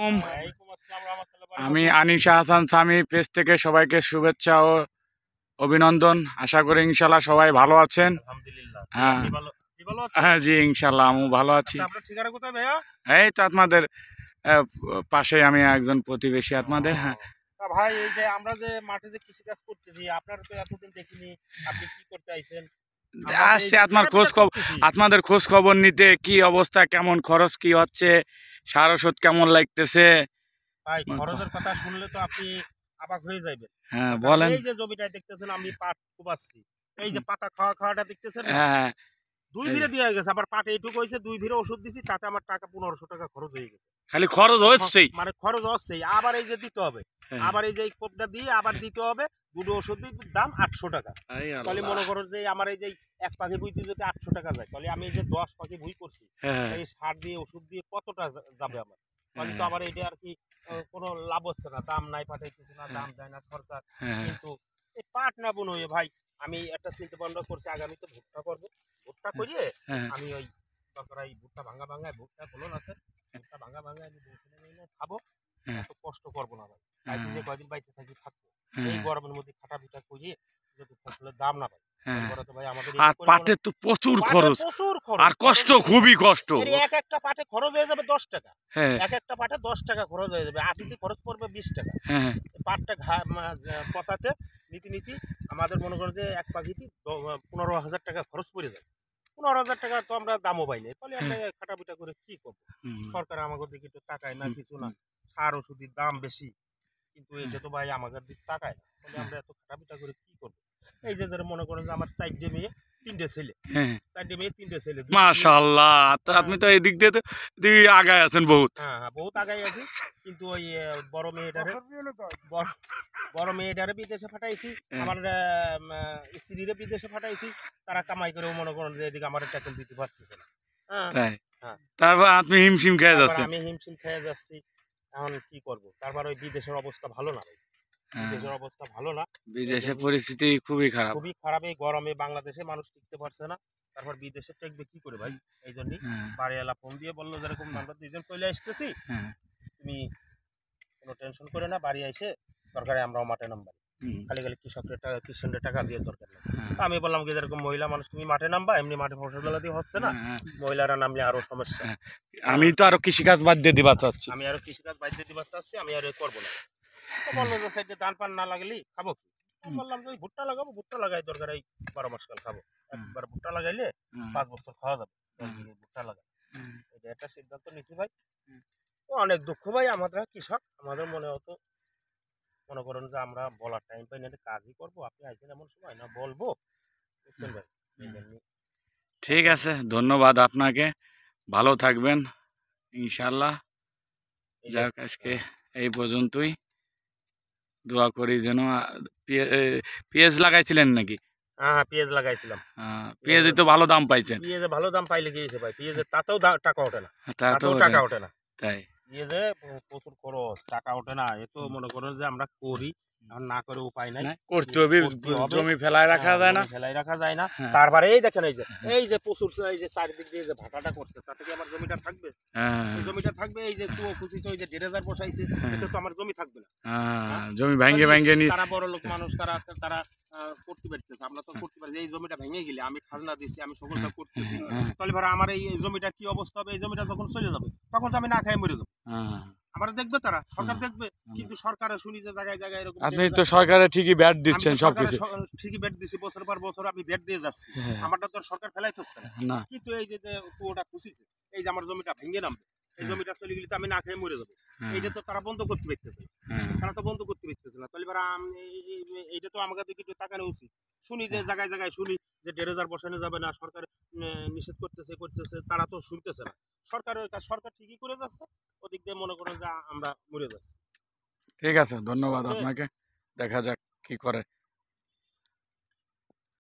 উম, আমি আনিশা হাসান সামি পেজ থেকে সবাইকে শুভেচ্ছা ও অভিনন্দন। আশা করি ইনশাল্লাহ সবাই ভালো আছেন। আলহামদুলিল্লাহ। হ্যাঁ হ্যাঁ জি ইনশাল্লাহ আমি ভালো আছি। আপনার ঠিকানা কোথায় ভাইয়া? এই তো আপনাদের পাশে আমি একজন প্রতিবেশী আপনাদের। হ্যাঁ ভাই এই যে আমরা যে মাঠে যে কৃষিকাজ করতেছি আপনার তো এতদিন দেখিনি, আপনি কি করতে আইছেন? আসছে আপনাদের খোঁজ খবর নিতে, কি অবস্থা, কেমন খরচ কি হচ্ছে, সার ওষুধ কেমন লাগতেছে। ভাই খরচের কথা শুনলে তো আপনি অবাক হয়ে যাবেন। হ্যাঁ বলেন। এই যে জমিটা দেখতেছেন আমি পাট কোবাচ্ছি, এই যে পাতা খাওয়াটা দেখতেছেন না, হ্যাঁ 2 ভিড়ে দিয়ে গেছে। আবার পাটে এইটুকু হয়েছে, 2 ভিড়ে ওষুধ দিছি, তাতে আমার টাকা 1500 টাকা খরচ হয়ে গেছে। খালি খরচ হচ্ছেই, মানে খরচ হচ্ছেই। আবার এই যে দিতে হবে, আবার এই যে এই কোপটা দিয়ে আবার দিতে হবে, দুটো ওষুধের দাম 800 টাকা। তাহলে মনে করো যে আমার এই যে এক পাখি বুইতে যদি 800 টাকা যায়, তাহলে আমি এই যে 10 পাখি বুই করছি, এই সার দিয়ে ওষুধ দিয়ে কতটা যাবে আমার? তাহলে তো আমার এটা আর কি কোনো লাভ হচ্ছে না, দাম নাই, পাঠাই কিছু না, দাম দেয় না সরকার। কিন্তু এই পাট না বোন হয়ে ভাই আমি একটা চিন্তা ভাবনা করছি, আগামীতে ভুট্টা করবো। ভুট্টা করিয়ে আমি ওই দরকার এই ভুট্টা ভাঙা ভুট্টা ফলন আছে, ভুট্টা ভাঙা আমি খাবো, এত কষ্ট করবো না ভাই। তাইতে যে কয়দিন বাইসে থাকি থাকবো, এই গরমের মধ্যে খাটা পিঠা করিয়ে যদি ফসলের দাম না পাই, আর পাটে তো প্রচুর খরচ, আর কষ্ট, খুবই কষ্ট। এক একটা পাটে খরচ হয়ে যাবে 10 টাকা, এক একটা পাটে 10 টাকা খরচ হয়ে যাবে, আটিতে খরচ পড়বে 20 টাকা। পাটটা পচাতে নীতি আমাদের মনে করেন যে এক পাখিতে 15,000 টাকা খরচ পড়ে যায়। 15,000 টাকা তো আমরা দামও পাই নাই, তাহলে আমরা খাটা পিঠা করে কি করবো? সরকার আমাদের দিকে তো টাকায় না, কিছু না, সার ওষুধের দাম বেশি, কিন্তু এটা তো ভাই আমাদের দিকে টাকায় না, তাহলে আমরা এত খাটা পিঠা করে কি করবো? এই যে যারা মনে করেন যে আমার 4টে মেয়ে 3টে ছেলে, 4টে মেয়ে 3টে ছেলে, মাশাআল্লাহ। তো আপনি তো এই দিক দিয়ে তো আগায় আছেন বহুত। হ্যাঁ বহুত আগাই আছি, কিন্তু ওই বড় মেয়েটারে বিদেশে পাঠাইছি, আমার স্ত্রীরে বিদেশে পাঠাইছি, তারা কামাই করেও মনে করেন যে এদিকে আমার ট্যাকল দিতে পারতেছে না। তারপর আপনি হিমশিম খেয়ে যাচ্ছেন। আমি হিমশিম খেয়ে যাচ্ছি, এখন কি করব? তারপর ওই বিদেশের অবস্থা ভালো না ভাই, বিদেশের অবস্থা ভালো না, বিদেশের পরিস্থিতি খুবই খারাপ, খুবই খারাপ। এই গরমে বাংলাদেশে মানুষ টিকতে পারছে না, তারপর বিদেশে টিকবে কি করে ভাই? এই জন্যই বাড়িওয়ালা ফোন দিয়ে বললো যেরকম আমরা 2জন চলে আসতেছি, তুমি কোনো টেনশন করে না, বাড়ি এসে দরকারে আমরাও মাঠে নামবা, খালি কৃষকদের টাকা দিয়ে দরকার নেই। আমি বললাম কি যেরকম মহিলা মানুষ তুমি মাঠে নামবা, এমনি মাঠে ফসল দিয়ে হচ্ছে না, মহিলারা নামলে আরো সমস্যা। আমি তো আরো কৃষিকাজ বাদ দিয়ে দিবা চাচ্ছি, আমি আরো কৃষিকাজ বাদ দিয়ে দিবা চাচ্ছি, আমি আর করবো না। তো বললো যে সাইডে ধান পান না লাগলি খাবো কি? বললাম যে ভুট্টা লাগাবো, ভুট্টা লাগাই দরকার এই 12 মাস কাল খাবো, একবার ভুট্টা লাগাইলে 5 বছর খাওয়া যাবে, ভুট্টা লাগাই, এটা একটা সিদ্ধান্ত নিছি ভাই। তো অনেক দুঃখ ভাই, আমরা কৃষক, আমাদের মনে হতো মনে করেন যে আমরা বলার টাইম পাই না, কাজই করবো, আপনি আইছেন এমন সময় না বলবো, বুঝছেন ভাই? ঠিক আছে, ধন্যবাদ আপনাকে, ভালো থাকবেন ইনশাল্লাহ। যাক আজকে এই পর্যন্তই, দোয়া করি যেন। পেঁয়াজ লাগাইছিলেন নাকি? হ্যাঁ পেঁয়াজ লাগাইছিলাম, পেঁয়াজে তো ভালো দাম পাইছেন। পেঁয়াজে ভালো দাম পাইলে গিয়েছে ভাই, পেঁয়াজের তাতেও টাকা ওঠে না, তাতেও টাকা ওঠে না, তাই পেঁয়াজে প্রচুর খরচ, টাকা ওঠে না। এ তো মনে করেন যে আমরা করি, না করে উপায় নাই, করতে হবে, জমি ফেলায় রাখা যায় না, ফেলাই রাখা যায় না। তারপরে এই দেখেন এই যে প্রচুর এই যে চারিদিক দিয়ে যে ভাটাটা করছে, তাতে কি আমার জমিটা থাকবে? জমিটা থাকবে, এই যে কুয়ো খুঁচিছে, ওই যে 1,500 বসাইছে, এটা তো আমার জমি থাকবে না, জমি ভেঙে নি, তারা বড় লোক মানুষ, তারা করতে পারতেছে, আমরা তো করতে পারি। এই জমিটা ভেঙে গেলে আমি খাজনা দিছি, আমি সকলটা করতেছি, তাহলে ভাড়া আমার এই জমিটার কি অবস্থা হবে? এই জমিটা যখন চলে যাবে তখন তো আমি না খাই মরে যাবো। আমার দেখবে তারা, সরকার দেখবে, কিন্তু সরকারে শুনি যে জায়গায় জায়গায় এরকম। আপনি তো সরকারে ঠিকই ব্যাট দিচ্ছেন, সবকিছু ঠিকই ব্যাট দিছি, বছর পর বছর আমি ব্যাট দিয়ে যাচ্ছি, আমারটা তো সরকার ফেলাইতেছে না। কিন্তু এই যে কুয়োটা খুঁচিছে, এই যে আমার জমিটা ভেঙে নামবে, এই জমিটা চলে গেলে তো আমি না খেয়ে মরে যাবো, এইটা তো তারা বন্ধ করতে পারতেছে না, তারা তো বন্ধ করতে পারতেছে না। তাহলে এইটা তো আমাকে দিকে একটু তাকানো উচিত। শুনি যে জায়গায় জায়গায় শুনি যে 1,500 বসানো যাবে না, সরকার নিষেধ করতেছে, তারা তো শুনতেছে না। সরকার ঠিকই করে যাচ্ছে, ওদিক দিয়ে মনে করেন যে আমরা মরে যাচ্ছি। ঠিক আছে, ধন্যবাদ আপনাকে, দেখা যাক কি করে।